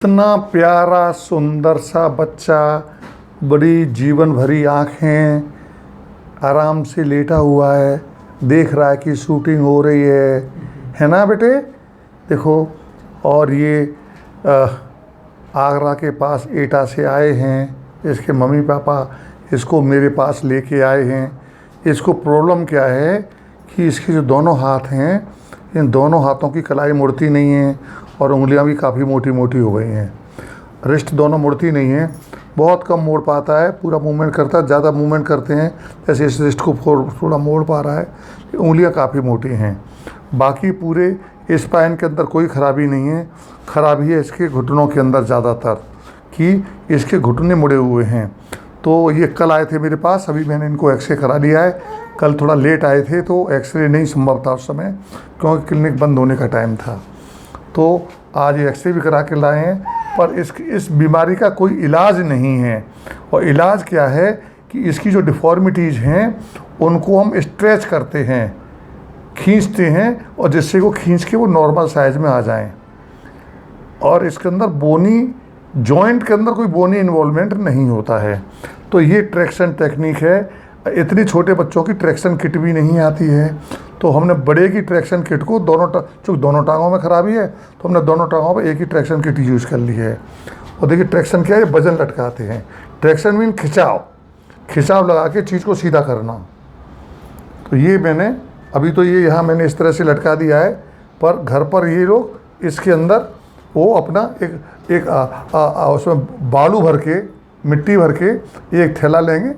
इतना प्यारा सुंदर सा बच्चा, बड़ी जीवन भरी आँखें, आराम से लेटा हुआ है, देख रहा है कि शूटिंग हो रही है ना बेटे। देखो, और ये आगरा के पास एटा से आए हैं। इसके मम्मी पापा इसको मेरे पास लेके आए हैं। इसको प्रॉब्लम क्या है कि इसके जो दोनों हाथ हैं, इन दोनों हाथों की कलाई मुड़ती नहीं है और उंगलियां भी काफ़ी मोटी मोटी हो गई हैं। रिस्ट दोनों मुड़ती नहीं है, बहुत कम मोड़ पाता है, पूरा मूवमेंट करता है। ज़्यादा मूवमेंट करते हैं, जैसे इस रिस्ट को थोड़ा मोड़ पा रहा है। उंगलियां काफ़ी मोटी हैं। बाकी पूरे स्पाइन के अंदर कोई ख़राबी नहीं है। ख़राबी है इसके घुटनों के अंदर ज़्यादातर, कि इसके घुटने मुड़े हुए हैं। तो ये कल आए थे मेरे पास, अभी मैंने इनको एक्सरे करा लिया है। कल थोड़ा लेट आए थे तो एक्सरे नहीं संभव था उस समय, क्योंकि क्लिनिक बंद होने का टाइम था। तो आज एक्सरे भी करा के लाए हैं। पर इस बीमारी का कोई इलाज नहीं है। और इलाज क्या है कि इसकी जो डिफ़ॉर्मिटीज़ हैं उनको हम स्ट्रेच करते हैं, खींचते हैं, और जिससे वो खींच के वो नॉर्मल साइज़ में आ जाएं। और इसके अंदर बोनी जॉइंट के अंदर कोई बोनी इन्वॉल्वमेंट नहीं होता है। तो ये ट्रैक्शन टेक्निक है। इतनी छोटे बच्चों की ट्रैक्शन किट भी नहीं आती है, तो हमने बड़े की ट्रैक्शन किट को चूँकि दोनों टांगों में ख़राबी है, तो हमने दोनों टांगों पर एक ही ट्रैक्शन किट यूज़ कर ली है। और देखिए ट्रैक्शन क्या है, वजन लटकाते हैं। ट्रैक्शन मीन खिंचाव लगा के चीज़ को सीधा करना। तो ये मैंने अभी तो ये यहाँ मैंने इस तरह से लटका दिया है, पर घर पर ये लोग इसके अंदर वो अपना एक उसमें बालू भर के, मिट्टी भर के एक थैला लेंगे,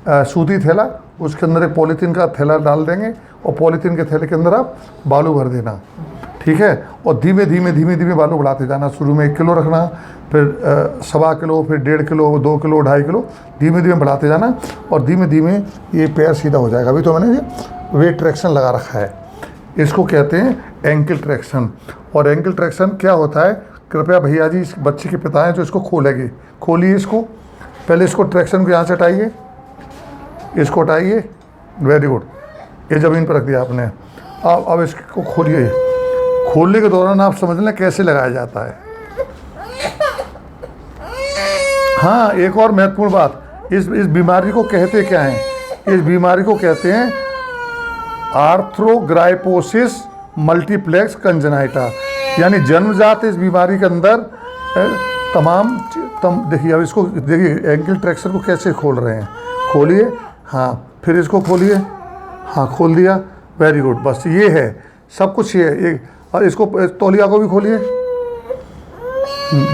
सूती थैला, उसके अंदर एक पॉलीथीन का थैला डाल देंगे और पॉलीथीन के थैले के अंदर आप बालू भर देना, ठीक है। और धीमे धीमे बालू बढ़ाते जाना। शुरू में 1 किलो रखना, फिर 1.25 किलो, फिर 1.5 किलो, 2 किलो, 2.5 किलो, धीमे बढ़ाते जाना और धीमे धीमे ये पैर सीधा हो जाएगा। अभी तो मैंने ये वेट ट्रैक्शन लगा रखा है। इसको कहते हैं एंकल ट्रैक्शन। और एंकल ट्रैक्शन क्या होता है, कृपया भैया जी इस बच्चे के पिता हैं जो इसको खोलेंगे, खोलिए इसको। पहले इसको ट्रैक्शन को यहाँ से हटाइए, इसको हटाइए, वेरी गुड। ये ज़मीन पर रख दिया आपने। अब इसको खोलिए। खोलने के दौरान आप समझ लें कैसे लगाया जाता है। हाँ, एक और महत्वपूर्ण बात, इस बीमारी को कहते क्या हैं? इस बीमारी को कहते हैं आर्थ्रोग्राइपोसिस मल्टीप्लेक्स कंजेनाइटा, यानी जन्मजात इस बीमारी के अंदर देखिए, अब इसको देखिए एंकल ट्रैक्शन को कैसे खोल रहे हैं। खोलिए, हाँ, फिर इसको खोलिए, हाँ, खोल दिया, वेरी गुड। बस ये है, सब कुछ ये है। और इसको तौलिया को भी खोलिए।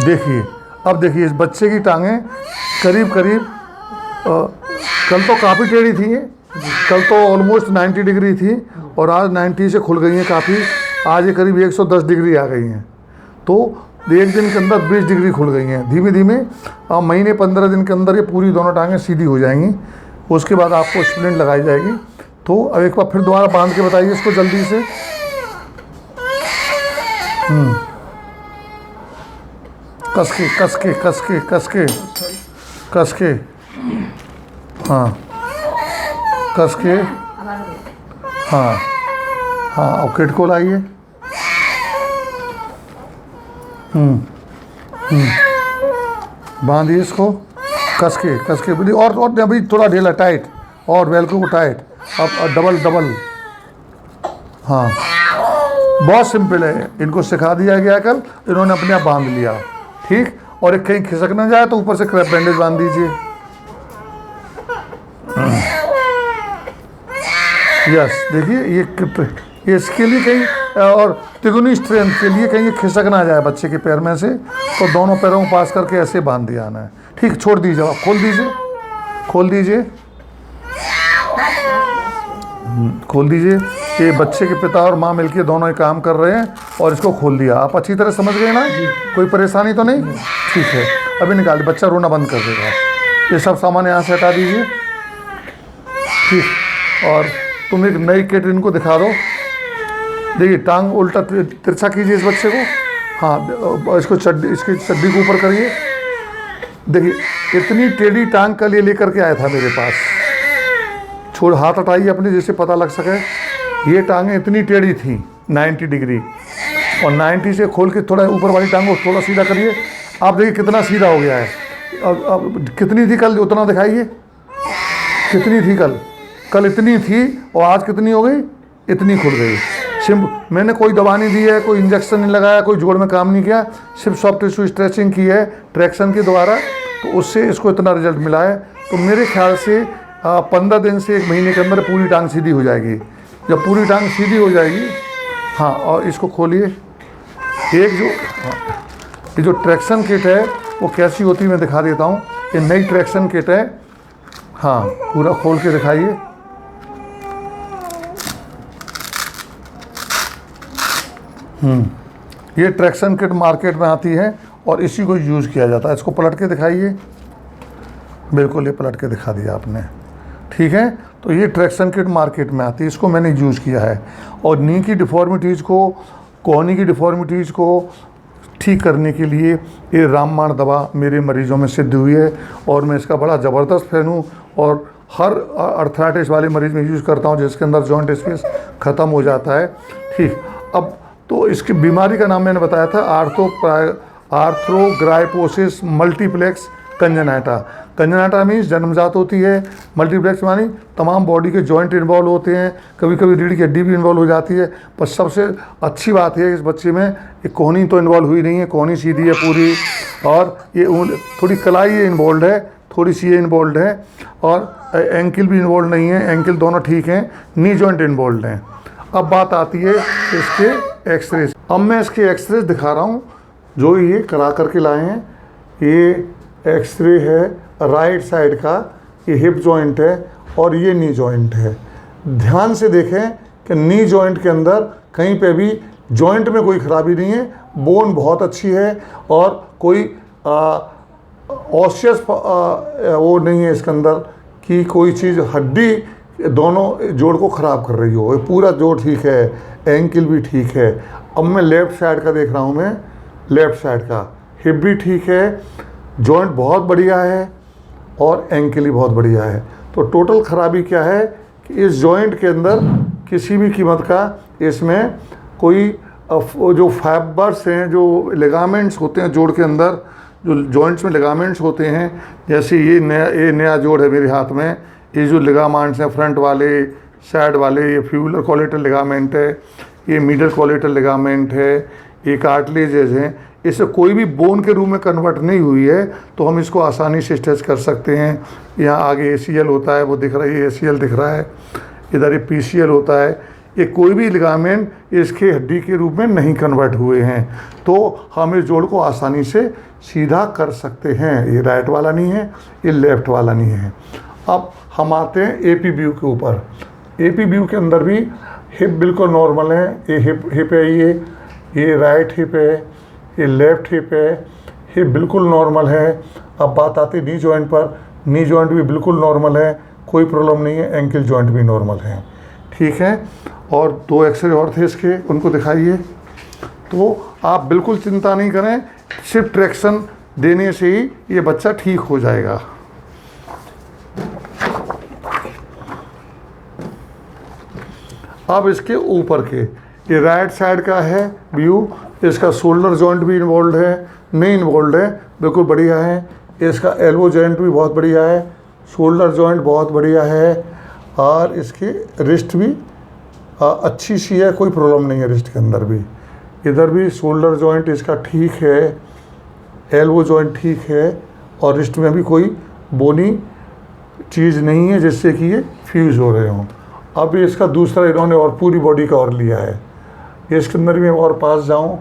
देखिए, अब देखिए इस बच्चे की टांगें करीब कल तो काफ़ी टेढ़ी थी, कल तो ऑलमोस्ट 90 डिग्री थी और आज 90 से खुल गई हैं काफ़ी। आज ये करीब 110 डिग्री आ गई हैं। तो एक दिन के अंदर 20 डिग्री खुल गई हैं। धीमे धीमे अब महीने 15 दिन के अंदर ये पूरी दोनों टांगें सीधी हो जाएंगी। उसके बाद आपको स्प्लिंट लगाई जाएगी। तो अब एक बार फिर दोबारा बांध के बताइए इसको जल्दी से। कस के, हाँ, कस के, हाँ, और किट को लाइए। बांधिए इसको, कस के बोलिए। और अभी थोड़ा ढीला, टाइट, और वेलक्रो को टाइट। अब डबल, हाँ, बहुत सिंपल है। इनको सिखा दिया गया कल, इन्होंने अपने आप बांध लिया, ठीक। और एक कहीं खिसक ना जाए तो ऊपर से क्रैप बैंडेज बांध दीजिए। यस, देखिए ये इसके लिए कहीं, और तिगुनी स्ट्रेंथ के लिए कहीं खिसक ना जाए बच्चे के पैर में से, तो दोनों पैरों को पास करके ऐसे बांध दिया आना है, ठीक। छोड़ दीजिए, आप खोल दीजिए, खोल दीजिए। ये बच्चे के पिता और माँ मिलके दोनों ही काम कर रहे हैं और इसको खोल दिया। आप अच्छी तरह समझ गए ना? कोई परेशानी तो नहीं? ठीक है, अभी निकाल, बच्चा रोना बंद कर देगा। ये सब सामान यहाँ से हटा दीजिए, ठीक। और तुम एक नई किट इनको दिखा दो। देखिए, टांग उल्टा तिरछा कीजिए इस बच्चे को, हाँ, इसकी चड्डी को ऊपर करिए। देखिए, इतनी टेढ़ी टांग कल ये लेकर के आया था मेरे पास। छोड़, हाथ हटाइए अपने, जिससे पता लग सके। ये टांगें इतनी टेढ़ी थी 90 डिग्री, और 90 से खोल के थोड़ा ऊपर वाली टांग को थोड़ा सीधा करिए, आप देखिए कितना सीधा हो गया है। अब कितनी थी कल, उतना दिखाइए, कितनी थी कल, कल इतनी थी और आज कितनी हो गई, इतनी खुल गई। सिर्फ मैंने कोई दवा नहीं दी है, कोई इंजेक्शन नहीं लगाया, कोई जोड़ में काम नहीं किया, सिर्फ सॉफ्ट टिश्यू स्ट्रेचिंग की है ट्रैक्शन के द्वारा, तो उससे इसको इतना रिजल्ट मिला है। तो मेरे ख्याल से 15 दिन से 1 महीने के अंदर पूरी टांग सीधी हो जाएगी। जब पूरी टांग सीधी हो जाएगी, हाँ, और इसको खोलिए। एक जो ये जो ट्रैक्शन किट है वो कैसी होती है मैं दिखा देता हूँ। ये नई ट्रैक्शन किट है, हाँ, पूरा खोल के दिखाइए। ये ट्रैक्शन किट मार्केट में आती है और इसी को यूज़ किया जाता है। इसको पलट के दिखाइए, बिल्कुल ये पलट के दिखा दिया आपने, ठीक है। तो ये ट्रैक्शन किट मार्केट में आती है, इसको मैंने यूज़ किया है। और नी की डिफॉर्मिटीज़ को, कोहनी की डिफॉर्मिटीज़ को ठीक करने के लिए ये रामबाण दवा मेरे मरीज़ों में सिद्ध हुई है और मैं इसका बड़ा ज़बरदस्त फ़ैन हूँ। और हर अर्थराइटिस वाले मरीज़ में यूज़ करता हूँ जिसके अंदर जॉइंट स्पेस ख़त्म हो जाता है, ठीक। अब तो इसकी बीमारी का नाम मैंने बताया था आर्थ्रोग्राइपोसिस मल्टीप्लेक्स कंजेनाइटा। कंजेनाइटा मीन्स जन्मजात होती है, मल्टीप्लेक्स मानी तमाम बॉडी के जॉइंट इन्वॉल्व होते हैं, कभी कभी रीढ़ की हड्डी भी इन्वॉल्व हो जाती है। पर सबसे अच्छी बात है इस बच्चे में एक कोहनी तो इन्वॉल्व हुई नहीं है, कोहनी सीधी है पूरी, और ये थोड़ी कलाई इन्वॉल्व है, थोड़ी सी ये इन्वॉल्व है, और एंकिल भी इन्वॉल्व नहीं है, एंकिल दोनों ठीक हैं, नी जॉइंट इन्वॉल्व हैं। अब बात आती है इसके एक्सरे। अब मैं इसके एक्सरे दिखा रहा हूँ जो ये करा करके लाए हैं। ये एक्सरे है राइट साइड का, ये हिप जॉइंट है और ये नी जॉइंट है। ध्यान से देखें कि नी जॉइंट के अंदर कहीं पे भी जॉइंट में कोई ख़राबी नहीं है, बोन बहुत अच्छी है और कोई ऑसियस वो नहीं है इसके अंदर कि कोई चीज़ हड्डी दोनों जोड़ को ख़राब कर रही हो। ये पूरा जोड़ ठीक है, एंकिल भी ठीक है। अब मैं लेफ़्ट साइड का देख रहा हूँ, मैं लेफ़्ट साइड का हिप भी ठीक है, जॉइंट बहुत बढ़िया है और एंकिल भी बहुत बढ़िया है। तो टोटल ख़राबी क्या है कि इस जॉइंट के अंदर किसी भी कीमत का इसमें कोई जो फाइबर्स हैं, जो लिगामेंट्स होते हैं जोड़ के अंदर, जो जॉइंट्स में लिगामेंट्स होते हैं, जैसे ये नया जोड़ है मेरे हाथ में, ये जो लिगामेंट्स हैं फ्रंट वाले, साइड वाले, ये फ्यूलर कोलेटरल लिगामेंट है, ये मिडल कोलेटरल लिगामेंट है, ये कार्टिलेजेस हैं, इससे कोई भी बोन के रूप में कन्वर्ट नहीं हुई है तो हम इसको आसानी से स्ट्रेच कर सकते हैं। यहाँ आगे ACL होता है, वो दिख रहा है, ये ACL दिख रहा है, इधर ये PCL होता है। ये कोई भी लिगामेंट इसके हड्डी के रूप में नहीं कन्वर्ट हुए हैं, तो हम इस जोड़ को आसानी से सीधा कर सकते हैं। ये राइट वाला नहीं है, ये लेफ़्ट वाला नहीं है। अब हम आते हैं AP व्यू के ऊपर। AP व्यू के अंदर भी हिप बिल्कुल नॉर्मल है, ये हिप है, ये राइट हिप है, ये लेफ़्ट हिप है, हिप बिल्कुल नॉर्मल है। अब बात आती है नी जॉइंट पर, नी जॉइंट भी बिल्कुल नॉर्मल है, कोई प्रॉब्लम नहीं है, एंकल जॉइंट भी नॉर्मल है, ठीक है। और 2 एक्सरे और थे इसके, उनको दिखाइए। तो आप बिल्कुल चिंता नहीं करें, सिर्फ ट्रैक्शन देने से ही ये बच्चा ठीक हो जाएगा। अब इसके ऊपर के, ये राइट साइड का है व्यू, इसका शोल्डर जॉइंट भी इन्वॉल्व है, नहीं इन्वॉल्व है, बिल्कुल बढ़िया है। इसका एल्बो जॉइंट भी बहुत बढ़िया है, शोल्डर जॉइंट बहुत बढ़िया है, और इसकी रिस्ट भी अच्छी सी है, कोई प्रॉब्लम नहीं है रिस्ट के अंदर भी। इधर भी शोल्डर जॉइंट इसका ठीक है, एल्बो जॉइंट ठीक है, और रिस्ट में भी कोई बोनी चीज़ नहीं है जिससे कि ये फ्यूज़ हो रहे हों। अब इसका दूसरा इन्होंने और पूरी बॉडी का और लिया है, इसके अंदर भी और पास जाऊं,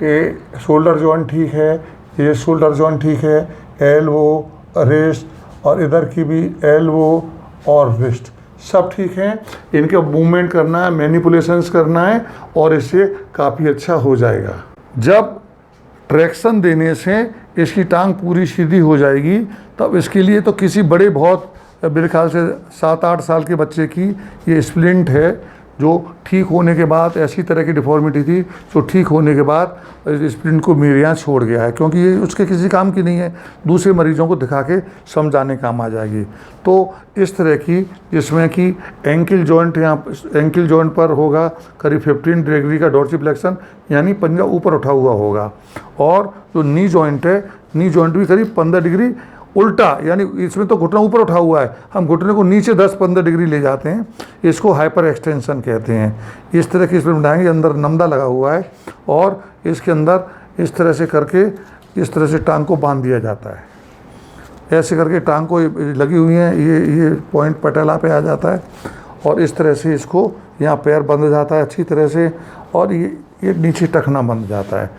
ये शोल्डर जॉइंट ठीक है, ये शोल्डर जॉइंट ठीक है, एल्बो, रिस्ट, और इधर की भी एल्बो और रिस्ट सब ठीक हैं। इनके मूवमेंट करना है, मैनिपुलेशंस करना है, और इससे काफ़ी अच्छा हो जाएगा। जब ट्रैक्शन देने से इसकी टांग पूरी सीधी हो जाएगी, तब इसके लिए तो किसी बड़े बहुत, मेरे ख्याल से 7-8 साल के बच्चे की ये स्प्लिंट है, जो ठीक होने के बाद ऐसी तरह की डिफॉर्मिटी थी, जो ठीक होने के बाद स्प्लिंट को मेरे यहाँ छोड़ गया है, क्योंकि ये उसके किसी काम की नहीं है, दूसरे मरीजों को दिखा के समझाने काम आ जाएगी। तो इस तरह की, जिसमें कि एंकिल जॉइंट, यहाँ एंकिल जॉइंट पर होगा करीब 15 डिग्री का डोर्सिफ्लेक्शन, यानी पंजा ऊपर उठा हुआ होगा, और जो नी जॉइंट है, नी जॉइंट भी करीब 15 डिग्री उल्टा, यानी इसमें तो घुटना ऊपर उठा हुआ है, हम घुटने को नीचे 10-15 डिग्री ले जाते हैं, इसको हाइपर एक्सटेंशन कहते हैं। इस तरह की इसमें बनाएंगे, अंदर नमदा लगा हुआ है, और इसके अंदर इस तरह से करके, इस तरह से टांग को बांध दिया जाता है। ऐसे करके टांग को लगी हुई है, ये पॉइंट पटेला पे आ जाता है, और इस तरह से इसको यहाँ पैर बंध जाता है अच्छी तरह से, और ये नीचे टखना बंध जाता है।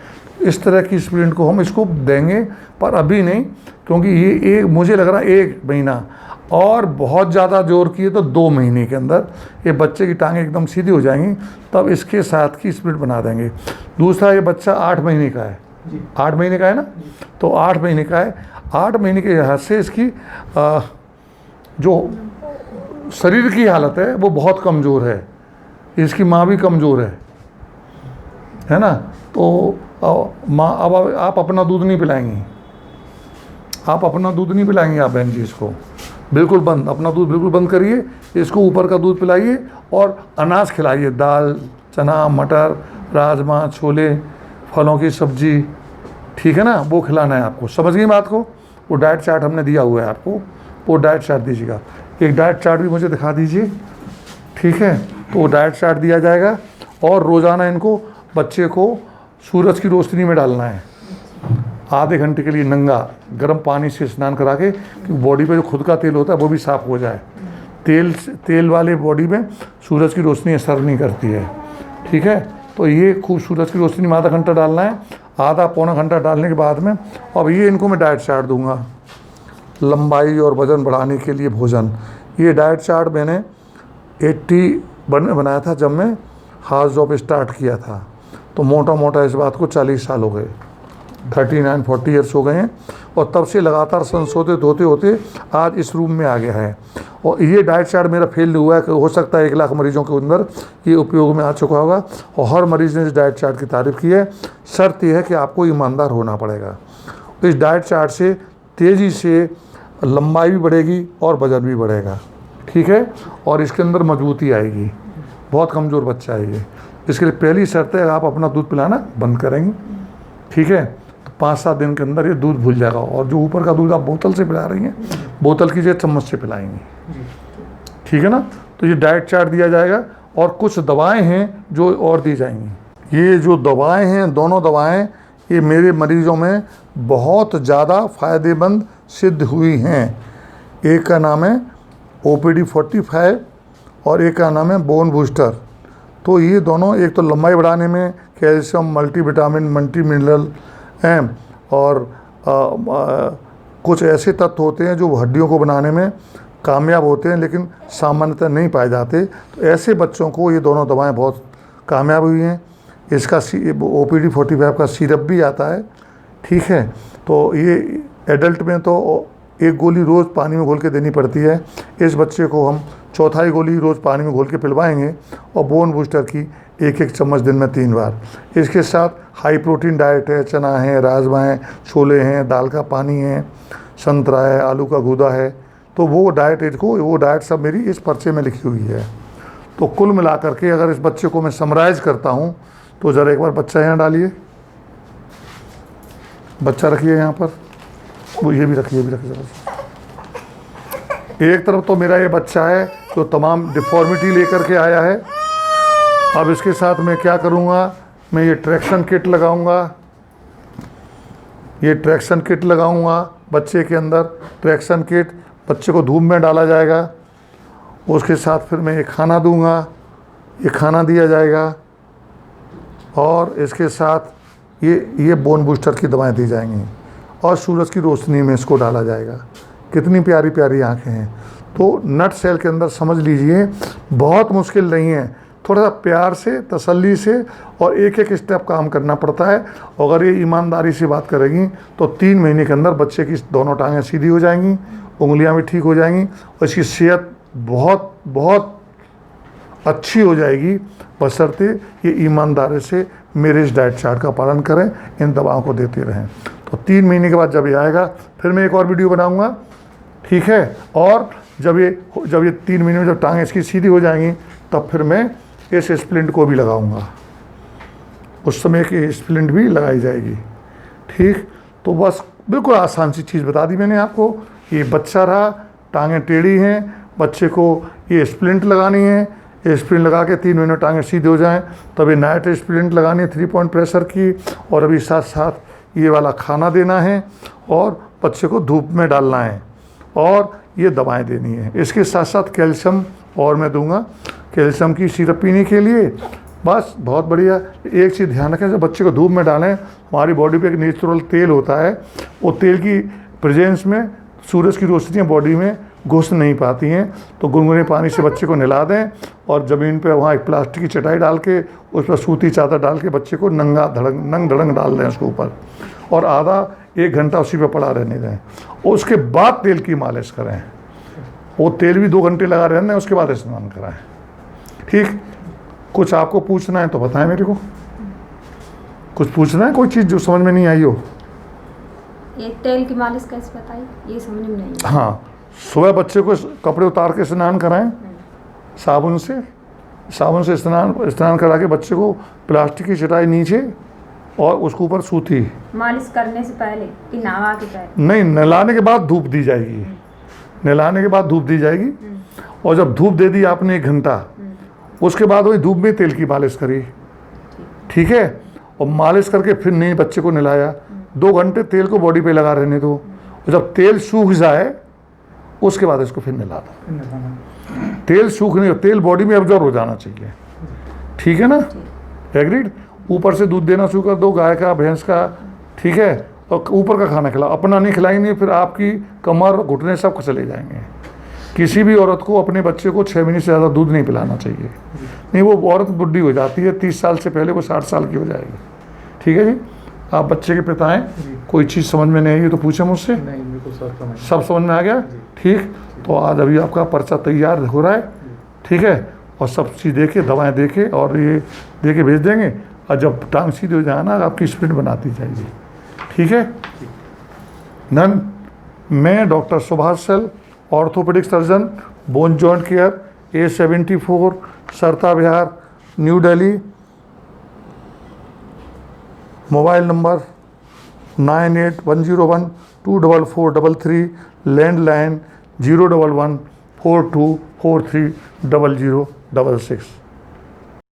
इस तरह की स्प्लिंट को हम इसको देंगे, पर अभी नहीं, क्योंकि ये मुझे लग रहा है 1 महीना, और बहुत ज़्यादा जोर किए तो 2 महीने के अंदर ये बच्चे की टांगें एकदम सीधी हो जाएंगी, तब इसके साथ की स्प्लिंट बना देंगे। दूसरा, ये बच्चा 8 महीने का है, 8 महीने का है ना, तो 8 महीने का है, 8 महीने के लिहाज से इसकी जो शरीर की हालत है वो बहुत कमज़ोर है, इसकी माँ भी कमज़ोर है ना। तो माँ, अब आप अपना दूध नहीं पिलाएंगी, आप अपना दूध नहीं पिलाएंगे आप बहन जी, इसको बिल्कुल बंद, अपना दूध बिल्कुल बंद करिए, इसको ऊपर का दूध पिलाइए, और अनाज खिलाइए, दाल, चना, मटर, राजमा, छोले, फलों की सब्जी, ठीक है ना, वो खिलाना है आपको। समझ गई बात को? वो डाइट चार्ट हमने दिया हुआ है आपको, वो डाइट चार्ट दीजिएगा। एक डाइट चार्ट भी मुझे दिखा दीजिए, ठीक है। तो वो डाइट चार्ट दिया जाएगा, और रोज़ाना इनको, बच्चे को सूरज की रोशनी में डालना है, आधे घंटे के लिए नंगा गर्म पानी से स्नान करा के, कि बॉडी पे जो खुद का तेल होता है वो भी साफ़ हो जाए। तेल वाले बॉडी में सूरज की रोशनी असर नहीं करती है, ठीक है। तो ये खूब सूरज की रोशनी में आधा घंटा डालना है, आधा पौना घंटा डालने के बाद में, अब ये इनको मैं डाइट चार्ट दूंगा, लंबाई और वज़न बढ़ाने के लिए भोजन। ये डाइट चार्ट मैंने 80 बनाया था जब मैं हाउस जॉब स्टार्ट किया था, तो मोटा मोटा इस बात को 40 साल हो गए, 39-40 ईयर्स हो गए हैं, और तब से लगातार संशोधित होते होते आज इस रूम में आ गया है। और ये डाइट चार्ट मेरा फेल हुआ है, हो सकता है 1 लाख मरीजों के अंदर ये उपयोग में आ चुका होगा, और हर मरीज़ ने इस डाइट चार्ट की तारीफ़ की है। शर्त यह है कि आपको ईमानदार होना पड़ेगा। इस डाइट चार्ट से तेज़ी से लंबाई भी बढ़ेगी और वजन भी बढ़ेगा, ठीक है, और इसके अंदर मजबूती आएगी। बहुत कमज़ोर बच्चा है ये, इसके लिए पहली शर्त है आप अपना दूध पिलाना बंद करेंगे, ठीक है। तो 5-7 दिन के अंदर ये दूध भूल जाएगा, और जो ऊपर का दूध आप बोतल से पिला रही हैं, बोतल की जगह चम्मच से पिलाएंगे, ठीक है ना। तो ये डाइट चार्ट दिया जाएगा, और कुछ दवाएं हैं जो और दी जाएंगी। ये जो दवाएं हैं, दोनों दवाएं, ये मेरे मरीजों में बहुत ज़्यादा फ़ायदेमंद सिद्ध हुई हैं। एक का नाम है OPD45 और एक का नाम है बोन बूस्टर। तो ये दोनों, एक तो लंबाई बढ़ाने में, कैल्शियम, मल्टीविटामिन, मल्टी मिनरल हैं, और कुछ ऐसे तत्व होते हैं जो हड्डियों को बनाने में कामयाब होते हैं, लेकिन सामान्यतः नहीं पाए जाते। तो ऐसे बच्चों को ये दोनों दवाएं बहुत कामयाब हुई हैं। इसका OPD45 का सिरप भी आता है, ठीक है। तो ये एडल्ट में तो 1 गोली रोज़ पानी में घोल के देनी पड़ती है, इस बच्चे को हम 4थी गोली रोज़ पानी में घोल के पिलवाएंगे, और बोन बूस्टर की 1-1 चम्मच दिन में 3 बार। इसके साथ हाई प्रोटीन डाइट है, चना है, राजमा है, छोले हैं, दाल का पानी है, संतरा है, आलू का गूदा है। तो वो डाइट सब मेरी इस पर्चे में लिखी हुई है। तो कुल मिलाकर के अगर इस बच्चे को मैं समराइज़ करता हूँ, तो ज़रा एक बार बच्चा यहाँ डालिए, बच्चा रखिए यहाँ पर, वो ये भी रखिए ज़रा। एक तरफ तो मेरा ये बच्चा है जो तमाम डिफॉर्मिटी लेकर के आया है। अब इसके साथ मैं क्या करूँगा, मैं ये ट्रैक्शन किट लगाऊँगा, ये ट्रैक्शन किट लगाऊँगा बच्चे के अंदर। ट्रैक्शन किट, बच्चे को धूप में डाला जाएगा, उसके साथ फिर मैं ये खाना दूंगा, ये खाना दिया जाएगा, और इसके साथ ये बोन बूस्टर की दवाएं दी जाएंगी, और सूरज की रोशनी में इसको डाला जाएगा। कितनी प्यारी प्यारी आँखें हैं। तो नट सेल के अंदर समझ लीजिए बहुत मुश्किल नहीं है, थोड़ा सा प्यार से, तसल्ली से, और एक एक स्टेप काम करना पड़ता है। अगर ये ईमानदारी से बात करेंगी तो 3 महीने के अंदर बच्चे की दोनों टांगें सीधी हो जाएंगी, उंगलियां भी ठीक हो जाएंगी, और इसकी सेहत बहुत बहुत अच्छी हो जाएगी, बशर्ते ये ईमानदारी से मेरे इस डाइट चार्ट का पालन करें, इन दवाओं को देते रहें। तो 3 महीने के बाद जब ये आएगा फिर मैं एक और वीडियो बनाऊंगा, ठीक है। और जब ये 3 महीने में जब टांगें इसकी सीधी हो जाएंगी तब फिर मैं इस स्प्लिंट को भी लगाऊंगा, उस समय की स्प्लिंट भी लगाई जाएगी, ठीक। तो बस बिल्कुल आसान सी चीज़ बता दी मैंने आपको। ये बच्चा रहा, टांगें टेढ़ी हैं, बच्चे को ये स्प्लिंट लगानी है, ये स्प्लिंट लगा के 3 महीने टांगें सीधे हो जाएं, तब ये नाइट स्प्लिंट लगानी है 3 पॉइंट प्रेशर की, और अभी साथ साथ ये वाला खाना देना है और बच्चे को धूप में डालना है और ये दवाएं देनी है। इसके साथ साथ कैल्शियम और मैं दूंगा, कैल्शियम की सिरप पीने के लिए। बस बहुत बढ़िया। एक चीज़ ध्यान रखें, जब बच्चे को धूप में डालें, हमारी बॉडी पे एक नेचुरल तेल होता है, वो तेल की प्रेजेंस में सूरज की रोशनियाँ बॉडी में घुस नहीं पाती हैं, तो गुनगुने पानी से बच्चे को नहला दें और ज़मीन पे वहाँ एक प्लास्टिक की चटाई डाल के उस पर सूती चादर डाल के बच्चे को नंग धड़ंग डाल दें उसके ऊपर, और आधा 1 घंटा उसी पे पड़ा रहने दें। उसके बाद तेल की मालिश करें, वो तेल भी 2 घंटे लगा रहने दें, उसके बाद स्नान कराएं, ठीक। कुछ आपको पूछना है तो बताएं मेरे को, कुछ पूछना है, कोई चीज़ जो समझ में नहीं आई हो। ये तेल की मालिश कैसे बताइए, ये समझ में नहीं आई। हाँ, सुबह बच्चे को कपड़े उतार के स्नान कराएं साबुन से स्नान करा के बच्चे को प्लास्टिक की चटाई नीचे और उसके ऊपर सूती। मालिश करने से पहले कि नहा के पहले? नहीं, नहलाने के बाद धूप दी जाएगी, नहलाने के बाद धूप दी जाएगी, और जब धूप दे दी आपने 1 घंटा, उसके बाद वही धूप में तेल की मालिश करी, ठीक है। और मालिश करके फिर नहीं बच्चे को नहलाया, 2 घंटे तेल को बॉडी पे लगा रहने दो, और जब तेल सूख जाए उसके बाद इसको फिर नहला दो। तेल सूखने, तेल बॉडी में अब्जॉर्ब हो जाना चाहिए, ठीक है ना, एग्रीड। ऊपर से दूध देना शुरू कर दो, गाय का, भैंस का, ठीक है। और ऊपर का खाना खिलाओ, अपना नहीं खिलाएंगे फिर आपकी कमर, घुटने सब चले जाएंगे। किसी भी औरत को अपने बच्चे को 6 महीने से ज़्यादा दूध नहीं पिलाना चाहिए, नहीं वो औरत बुढ़ी हो जाती है, 30 साल से पहले वो 60 साल की हो जाएगी, ठीक है जी। आप बच्चे के पिता हैं, कोई चीज़ समझ में नहीं आई तो पूछे मुझसे। नहीं, मेरे को सब समझ में आ गया, ठीक। तो आज अभी आपका पर्चा तैयार हो रहा है, ठीक है, और सब चीज़ देके, दवाएं देके और ये देके भेज देंगे, और जब टांग सीधी हो जाए ना आपकी स्प्रिंट बनाती जाएगी, ठीक है। नन, मैं doctor Subhash Sal, orthopaedic surgeon, bone joint care, A74, Sarita Vihar, new Delhi. Mobile number 9810124433, landline 01142430066।